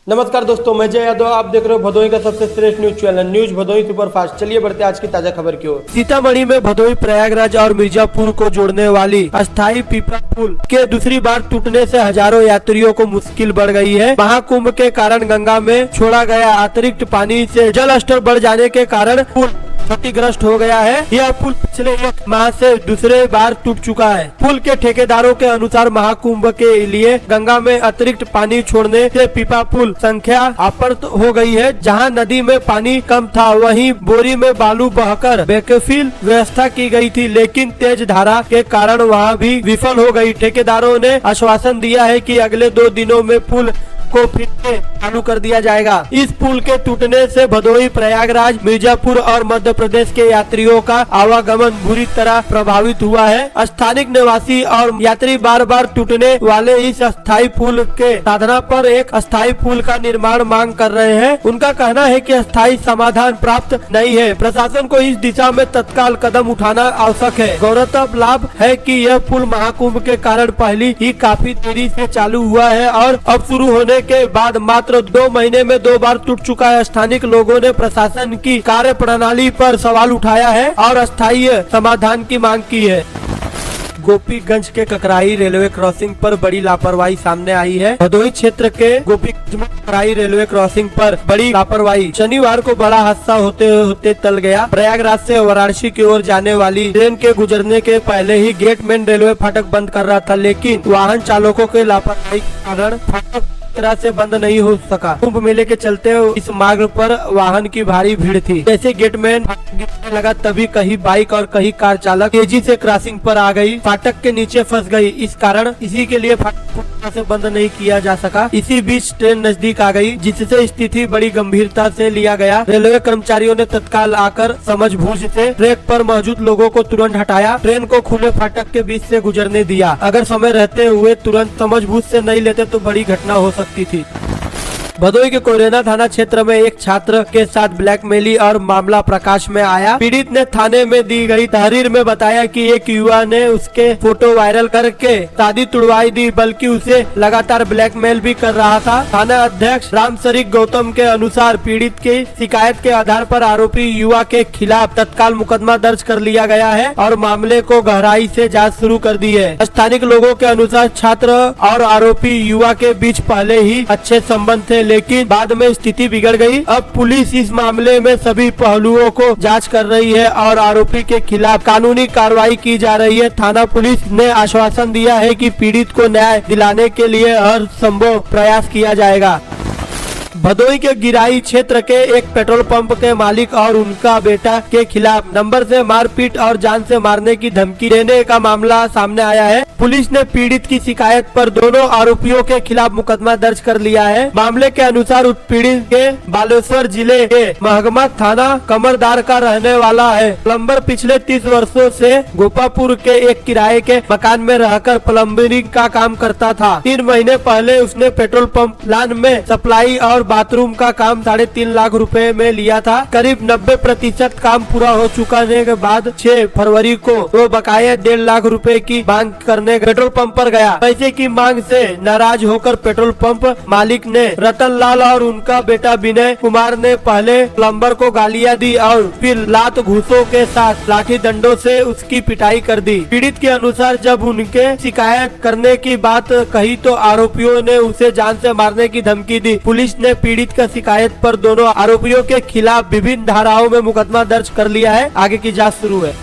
नमस्कार दोस्तों, मैं जय यादव। आप देख रहे हो भदोही का सबसे श्रेष्ठ news channel news Bhadohi superfast. चलिए बढ़ते आज की ताजा खबर की ओर। सीतामढ़ी में भदोही, प्रयागराज और मिर्जापुर को जोड़ने वाली अस्थायी पीपरा पुल के दूसरी बार टूटने से हजारों यात्रियों को मुश्किल बढ़ गई है। महाकुंभ के कारण गंगा में छोड़ा गया अतिरिक्त पानी से जल स्तर बढ़ जाने के कारण पुल क्षतिग्रस्त हो गया है। यह पुल पिछले एक माह से दूसरे बार टूट चुका है। पुल के ठेकेदारों के अनुसार महाकुंभ के लिए गंगा में अतिरिक्त पानी छोड़ने से पीपा पुल संख्या अपर्याप्त हो गई है। जहां नदी में पानी कम था, वहीं बोरी में बालू बहकर बैकफिल व्यवस्था की गई थी, लेकिन तेज धारा के कारण वहां भी विफल हो गई। ठेकेदारों ने आश्वासन दिया है कि अगले 2 दिनों में पुल को फिर से चालू कर दिया जाएगा। इस पुल के टूटने से भदोही, प्रयागराज, मिर्जापुर और मध्य प्रदेश के यात्रियों का आवागमन बुरी तरह प्रभावित हुआ है। स्थानिक निवासी और यात्री बार बार टूटने वाले इस अस्थायी पुल के साधना पर एक अस्थायी पुल का निर्माण मांग कर रहे हैं। उनका कहना है कि अस्थायी समाधान प्राप्त नहीं है। प्रशासन को इस दिशा में तत्काल कदम उठाना आवश्यक है। गौरतलब लाभ है कि यह पुल महाकुंभ के कारण पहले ही काफी देरी से चालू हुआ है और अब शुरू होने के बाद मात्र 2 महीने में 2 बार टूट चुका है। स्थानिक लोगों ने प्रशासन की कार्य प्रणाली पर सवाल उठाया है और अस्थायी समाधान की मांग की है। गोपीगंज के ककराई रेलवे क्रॉसिंग पर बड़ी लापरवाही सामने आई है। भदोही क्षेत्र के गोपीगंज में ककराई रेलवे क्रॉसिंग पर बड़ी लापरवाही। शनिवार को बड़ा हादसा होते होते टल गया। प्रयागराज से वाराणसी की ओर जाने वाली ट्रेन के गुजरने के पहले ही गेट मैन रेलवे फाटक बंद कर रहा था, लेकिन वाहन चालकों के लापरवाही के कारण फाटक तरह से बंद नहीं हो सका। कुंभ मेले के चलते इस मार्ग पर वाहन की भारी भीड़ थी। जैसे गेटमैन गिरने लगा, तभी कहीं बाइक और कहीं कार चालक तेजी से क्रॉसिंग पर आ गई, फाटक के नीचे फंस गई। इस कारण इसी के लिए फाटक पूरी तरह से बंद नहीं किया जा सका। इसी बीच ट्रेन नजदीक आ गई, जिससे स्थिति बड़ी गंभीरता से लिया गया। रेलवे कर्मचारियों ने तत्काल आकर समझबूझ से ट्रैक पर मौजूद लोगों को तुरंत हटाया, ट्रेन को खुले फाटक के बीच से गुजरने दिया। अगर समय रहते हुए तुरंत समझबूझ से नहीं लेते तो बड़ी घटना हो सकती थी। भदोही के कोयरेना थाना क्षेत्र में एक छात्र के साथ ब्लैकमेलिंग और मामला प्रकाश में आया। पीड़ित ने थाने में दी गई तहरीर में बताया कि एक युवा ने उसके फोटो वायरल करके शादी तुड़वाई दी, बल्कि उसे लगातार ब्लैकमेल भी कर रहा था। थाना अध्यक्ष रामशरीक गौतम के अनुसार पीड़ित की शिकायत के आधार पर आरोपी युवा के खिलाफ तत्काल मुकदमा दर्ज कर लिया गया है और मामले को गहराई से जाँच शुरू कर दी है। स्थानिक लोगों के अनुसार छात्र और आरोपी युवा के बीच पहले ही अच्छे संबंध थे, लेकिन बाद में स्थिति बिगड़ गई। अब पुलिस इस मामले में सभी पहलुओं को जांच कर रही है और आरोपी के खिलाफ कानूनी कार्रवाई की जा रही है। थाना पुलिस ने आश्वासन दिया है कि पीड़ित को न्याय दिलाने के लिए हर संभव प्रयास किया जाएगा। भदोही के गिराई क्षेत्र के एक पेट्रोल पंप के मालिक और उनका बेटा के खिलाफ नंबर से मारपीट और जान से मारने की धमकी देने का मामला सामने आया है। पुलिस ने पीड़ित की शिकायत पर दोनों आरोपियों के खिलाफ मुकदमा दर्ज कर लिया है। मामले के अनुसार उत्पीड़ित के बालेश्वर जिले के महगमा थाना कमरदार का रहने वाला है। प्लम्बर पिछले 30 वर्षों से गोपापुर के एक किराए के मकान में रहकर प्लम्बरिंग का काम करता था। 3 महीने पहले उसने पेट्रोल पंप लाइन में सप्लाई और बाथरूम का काम 3.5 लाख रुपए में लिया था। करीब 90% काम पूरा हो चुकाने के बाद 6 फरवरी को वो बकाया 1.5 लाख रुपए की मांग करने पेट्रोल पंप पर गया। पैसे की मांग से नाराज होकर पेट्रोल पंप मालिक ने रतन लाल और उनका बेटा विनय कुमार ने पहले प्लम्बर को गालियां दी और फिर लात घूसों के साथ लाठी डंडों से उसकी पिटाई कर दी। पीड़ित के अनुसार जब उनके शिकायत करने की बात कही तो आरोपियों ने उसे जान से मारने की धमकी दी। पुलिस ने पीड़ित का शिकायत पर दोनों आरोपियों के खिलाफ विभिन्न धाराओं में मुकदमा दर्ज कर लिया है। आगे की जांच शुरू है।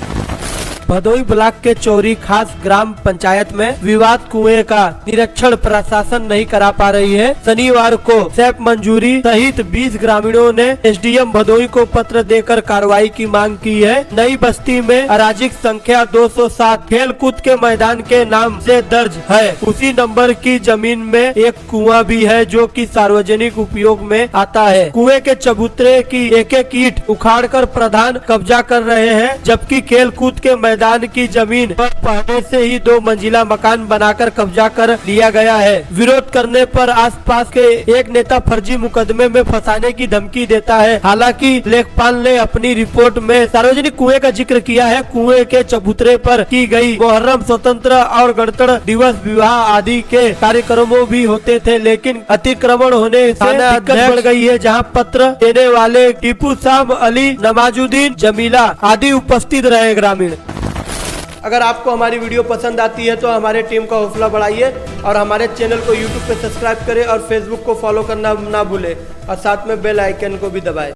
भदोही ब्लॉक के चौरी खास ग्राम पंचायत में विवाद कुएं का निरीक्षण प्रशासन नहीं करा पा रही है। शनिवार को सैप मंजूरी सहित 20 ग्रामीणों ने एसडीएम भदोही को पत्र देकर कार्रवाई की मांग की है। नई बस्ती में अराजिक संख्या 207 खेल कूद के मैदान के नाम से दर्ज है। उसी नंबर की जमीन में एक कुआं भी है जो कि सार्वजनिक उपयोग में आता है। कुएं के चबूतरे की एक-एक ईंट उखाड़कर प्रधान कब्जा कर रहे हैं, जबकि खेल कूद के मैदान की जमीन पर पहले से ही 2 मंजिला मकान बनाकर कब्जा कर लिया गया है। विरोध करने पर आसपास के एक नेता फर्जी मुकदमे में फंसाने की धमकी देता है। हालांकि लेखपाल ने अपनी रिपोर्ट में सार्वजनिक कुएं का जिक्र किया है। कुएं के चबूतरे पर की गई मुहर्रम, स्वतंत्र और गणतंत्र दिवस, विवाह आदि के कार्यक्रमों भी होते थे, लेकिन अतिक्रमण होने से दिक्कत बढ़ गई है। जहां पत्र देने वाले टीपू साहब, अली, नमाजुद्दीन, जमीला आदि उपस्थित रहे ग्रामीण। अगर आपको हमारी वीडियो पसंद आती है तो हमारे टीम का हौसला बढ़ाइए और हमारे चैनल को यूट्यूब पे सब्सक्राइब करें और फेसबुक को फॉलो करना ना भूलें और साथ में बेल आइकन को भी दबाएं।